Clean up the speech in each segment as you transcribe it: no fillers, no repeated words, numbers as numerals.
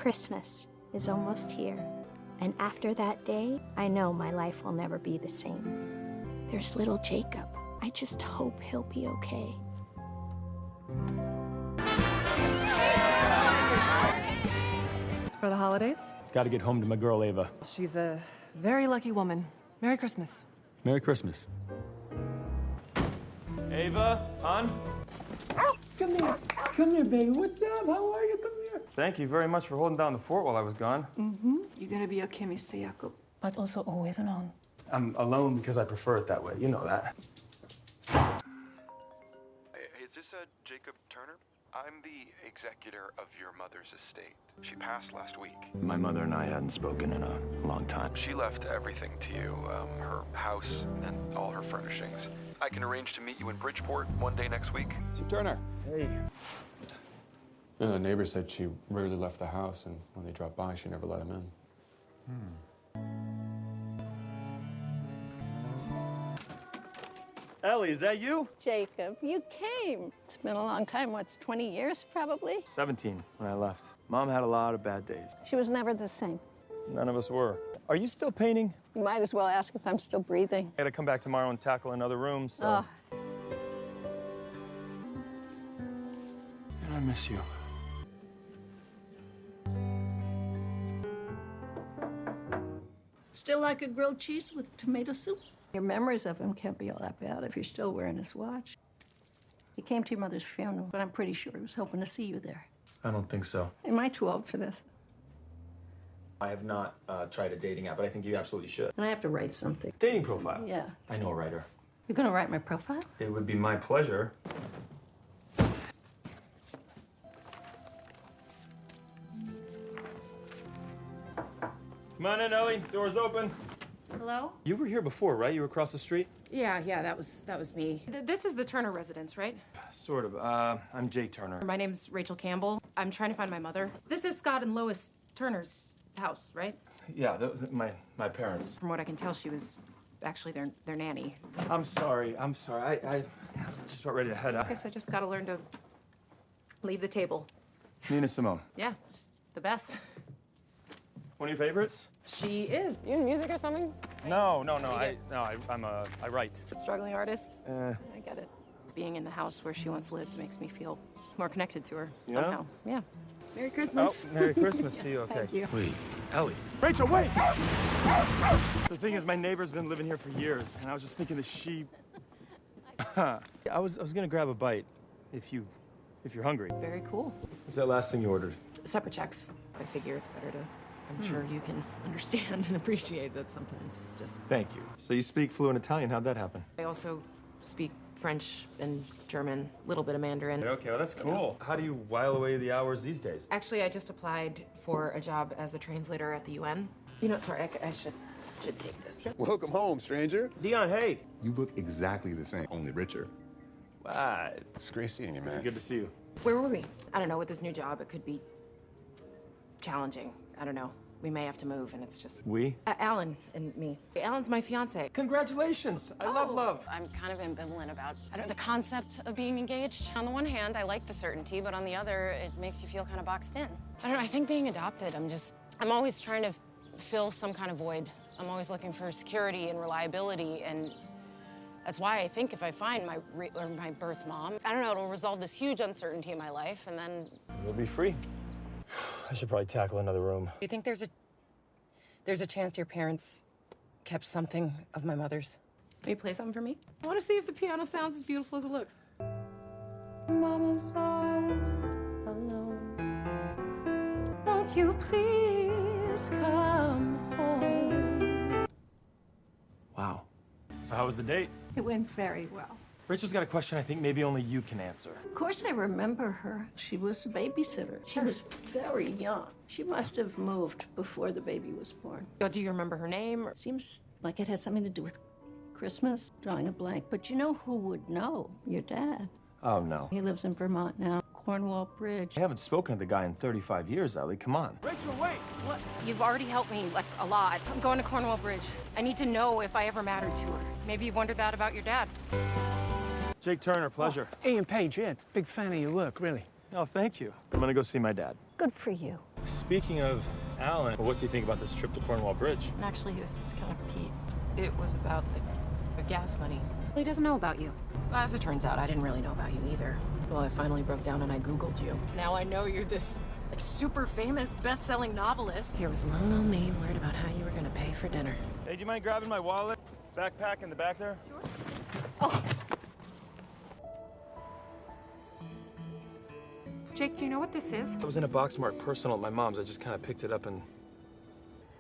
Christmas is almost here, and after that day, I know my life will never be the same. There's little Jacob. I just hope he'll be okay. For the holidays? Got to get home to my girl, Ava. She's a very lucky woman. Merry Christmas. Merry Christmas. Ava, hon? Come here. Come here, baby. What's up? How are you? Come here. Thank you very much for holding down the fort while I was gone. You're gonna be okay, Mr. Jacob. But also always alone. I'm alone because I prefer it that way. You know that. Is this Jacob Turner? I'm the executor of your mother's estate. She passed last week. My mother and I hadn't spoken in a long time. She left everything to you, her house and all her furnishings. I can arrange to meet you in Bridgeport one day next week. Mr. Turner. Hey. You know, the neighbor said she rarely left the house, and when they dropped by, she never let him in. Ellie, is that you? Jacob, you came. It's been a long time. What's 20 years, probably? 17 when I left. Mom had a lot of bad days. She was never the same. None of us were. Are you still painting? You might as well ask if I'm still breathing. I gotta come back tomorrow and tackle another room, so. Oh. And I miss you. Still like a grilled cheese with tomato soup? Your memories of him can't be all that bad if you're still wearing his watch. He came to your mother's funeral, but I'm pretty sure he was hoping to see you there. I don't think so. Am I too old for this? I have not tried a dating app, but I think you absolutely should. And I have to write something. Dating profile? Yeah. I know a writer. You're gonna write my profile? It would be my pleasure. Come on in, Ellie. Door's open. Hello? You were here before, right? You were across the street? Yeah, that was me. This is the Turner residence, right? Sort of. I'm Jay Turner. My name's Rachel Campbell. I'm trying to find my mother. This is Scott and Lois Turner's house, right? Yeah, my parents. From what I can tell, she was actually their nanny. I'm sorry. I'm just about ready to head out. I guess I just gotta learn to leave the table. Nina Simone. Yeah, the best. One of your favorites? She is. You in music or something? No. I write. Struggling artist? Uh, I get it. Being in the house where she once lived makes me feel more connected to her Yeah? somehow. Yeah. Merry Christmas. Oh, Merry Christmas to you. Okay. Thank you. Wait, Ellie. Rachel, wait! The thing is, my neighbor's been living here for years, and I was just thinking that she. I was gonna grab a bite, if you're hungry. Very cool. What's that last thing you ordered? Separate checks. I figure it's better to. I'm sure you can understand and appreciate that sometimes it's just. Thank you. So you speak fluent Italian. How'd that happen? I also speak French and German, a little bit of Mandarin. Okay, well, that's cool. How do you while away the hours these days? Actually, I just applied for a job as a translator at the UN. You know, sorry, I should take this. Welcome home, stranger. Dion, hey. You look exactly the same, only richer. Wow. It's great seeing you, man. Good to see you. Where were we? I don't know. With this new job, it could be challenging. I don't know. We may have to move, and it's just... We? Alan and me. Alan's my fiance. Congratulations. I love love. I'm kind of ambivalent about the concept of being engaged. On the one hand, I like the certainty, but on the other, it makes you feel kind of boxed in. I don't know, I think being adopted, I'm always trying to fill some kind of void. I'm always looking for security and reliability, and that's why I think if I find my birth mom, I don't know, it'll resolve this huge uncertainty in my life, and then... You'll be free. I should probably tackle another room. Do you think there's a chance your parents kept something of my mother's? Will you play something for me? I want to see if the piano sounds as beautiful as it looks. Mama's all alone. Won't you please come home? Wow. So how was the date? It went very well. Rachel's got a question I think maybe only you can answer. Of course I remember her. She was a babysitter. She was very young. She must have moved before the baby was born. Do you remember her name? Seems like it has something to do with Christmas. Drawing a blank. But you know who would know? Your dad. Oh, no. He lives in Vermont now. Cornwall Bridge. I haven't spoken to the guy in 35 years, Ellie. Come on. Rachel, wait! What? You've already helped me, like, a lot. I'm going to Cornwall Bridge. I need to know if I ever mattered to her. Maybe you've wondered that about your dad. Jake Turner, pleasure. Ian Page, yeah. Big fan of your work, really. Oh, thank you. I'm gonna go see my dad. Good for you. Speaking of Alan, what's he think about this trip to Cornwall Bridge? Actually, he was kind of Pete. It was about the gas money. He doesn't know about you. As it turns out, I didn't really know about you either. Well, I finally broke down and I Googled you. Now I know you're this like super famous, best-selling novelist. Here was little old me worried about how you were gonna pay for dinner. Hey, do you mind grabbing my wallet? Backpack in the back there? Sure. Oh. Jake, do you know what this is? It was in a box marked personal at my mom's. I just kind of picked it up and...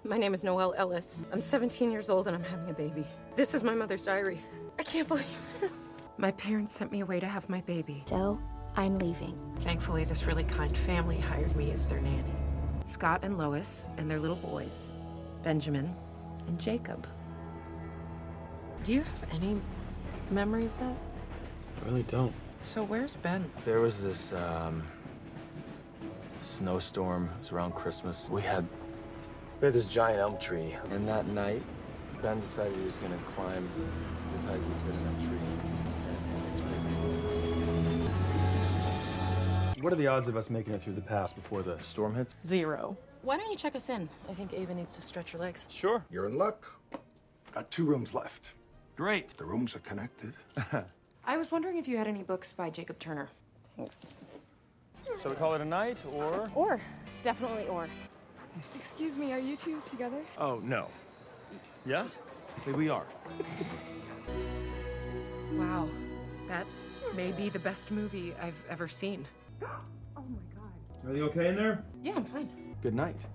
My name is Noelle Ellis. I'm 17 years old and I'm having a baby. This is my mother's diary. I can't believe this. My parents sent me away to have my baby. So, I'm leaving. Thankfully, this really kind family hired me as their nanny. Scott and Lois and their little boys, Benjamin and Jacob. Do you have any memory of that? I really don't. So where's Ben? There was this, snowstorm. It was around Christmas. We had this giant elm tree. And that night, Ben decided he was gonna climb as high as he could in that tree. What are the odds of us making it through the pass before the storm hits? 0. Why don't you check us in? I think Ava needs to stretch her legs. Sure. You're in luck. Got 2 rooms left. Great. The rooms are connected. I was wondering if you had any books by Jacob Turner. Thanks. Shall we call it a night, or? Or. Definitely or. Excuse me, are you two together? Oh, no. Yeah? Maybe we are. Wow. That may be the best movie I've ever seen. Oh my God. Are you okay in there? Yeah, I'm fine. Good night.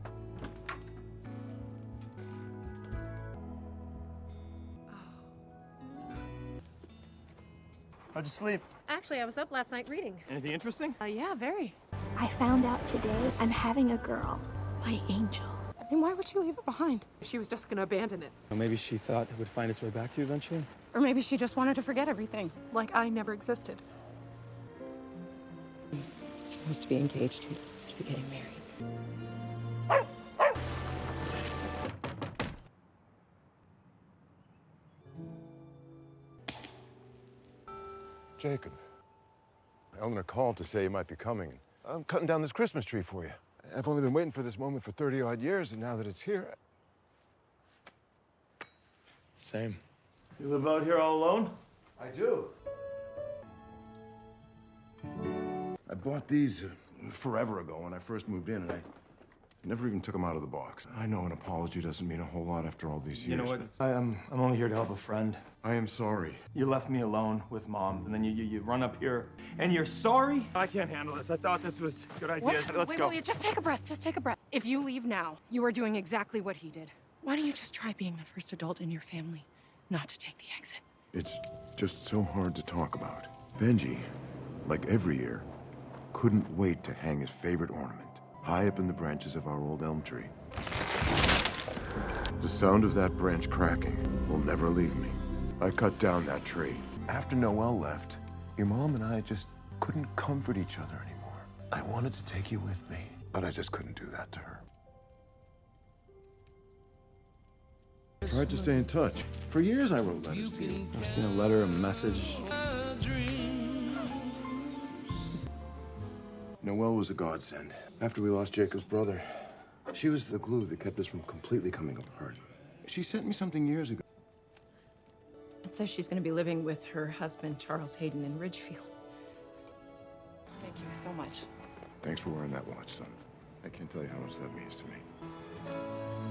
How'd you sleep? Actually, I was up last night reading. Anything interesting? Yeah, very. I found out today I'm having a girl. My angel. I mean, why would she leave it behind? She was just gonna abandon it. Well, maybe she thought it would find its way back to you eventually. Or maybe she just wanted to forget everything. Like I never existed. I'm supposed to be engaged. I'm supposed to be getting married. Jacob, Eleanor called to say you might be coming. I'm cutting down this Christmas tree for you. I've only been waiting for this moment for 30-odd years, and now that it's here... Same. You live out here all alone? I do. I bought these forever ago when I first moved in, and I never even took them out of the box. I know an apology doesn't mean a whole lot after all these years. You know what? I'm only here to help a friend. I am sorry. You left me alone with Mom, and then you run up here, and you're sorry? I can't handle this. I thought this was a good idea. Let's go. Wait, just take a breath. Just take a breath. If you leave now, you are doing exactly what he did. Why don't you just try being the first adult in your family, not to take the exit? It's just so hard to talk about. Benji, like every year, couldn't wait to hang his favorite ornament high up in the branches of our old elm tree. The sound of that branch cracking will never leave me. I cut down that tree. After Noelle left, your mom and I just couldn't comfort each other anymore. I wanted to take you with me, but I just couldn't do that to her. I tried to stay in touch. For years I wrote letters to you. I've seen a letter, a message. Noelle was a godsend. After we lost Jacob's brother, she was the glue that kept us from completely coming apart. She sent me something years ago. It says she's going to be living with her husband, Charles Hayden, in Ridgefield. Thank you so much. Thanks for wearing that watch, son. I can't tell you how much that means to me.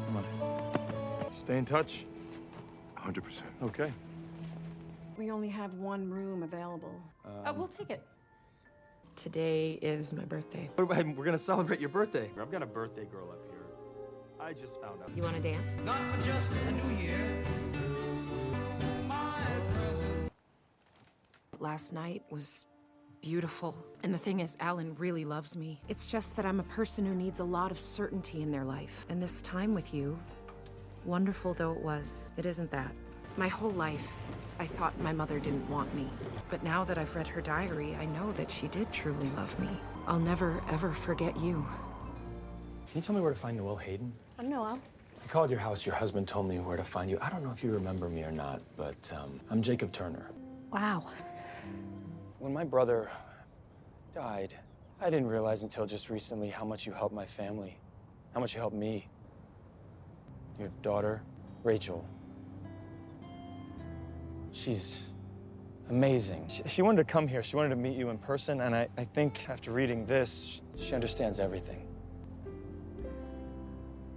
Come on. Stay in touch. 100%. Okay. We only have 1 room available. We'll take it. Today is my birthday. We're gonna celebrate your birthday. I've got a birthday girl up here. I just found out. You want to dance? Not for just a new year. Last night was beautiful. And the thing is, Alan really loves me. It's just that I'm a person who needs a lot of certainty in their life. And this time with you, wonderful though it was, it isn't that. My whole life, I thought my mother didn't want me. But now that I've read her diary, I know that she did truly love me. I'll never, ever forget you. Can you tell me where to find Noelle Hayden? I'm Noelle. I called your house. Your husband told me where to find you. I don't know if you remember me or not, but I'm Jacob Turner. Wow. When my brother died, I didn't realize until just recently how much you helped my family. how much you helped me. Your daughter, Rachel. She's amazing. She wanted to come here. She wanted to meet you in person, and I think after reading this, she understands everything.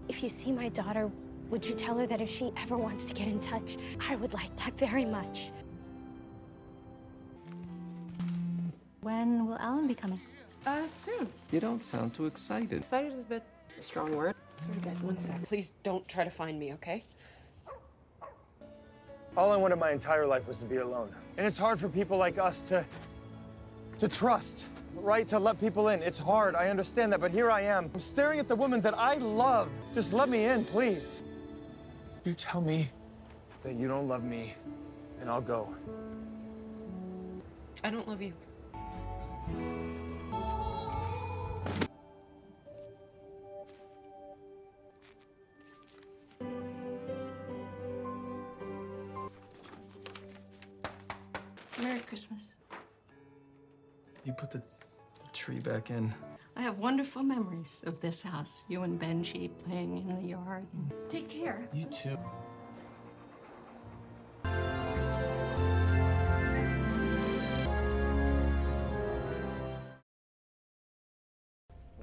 If you see my daughter, would you tell her that if she ever wants to get in touch, I would like that very much. When will Alan be coming? Soon. You don't sound too excited. Excited is a bit a strong word. Sorry, guys, one sec. Please don't try to find me, okay? All I wanted my entire life was to be alone. And it's hard for people like us to trust, right? To let people in. It's hard, I understand that, but here I am. I'm staring at the woman that I love. Just let me in, please. You tell me that you don't love me, and I'll go. I don't love you. Merry Christmas. You put the tree back in. I have wonderful memories of this house. You and Benji playing in the yard. Take care. You too.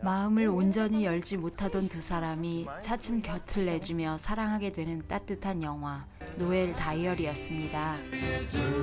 마음을 온전히 열지 못하던 두 사람이 차츰 곁을 내주며 사랑하게 되는 따뜻한 영화 노엘 다이어리였습니다.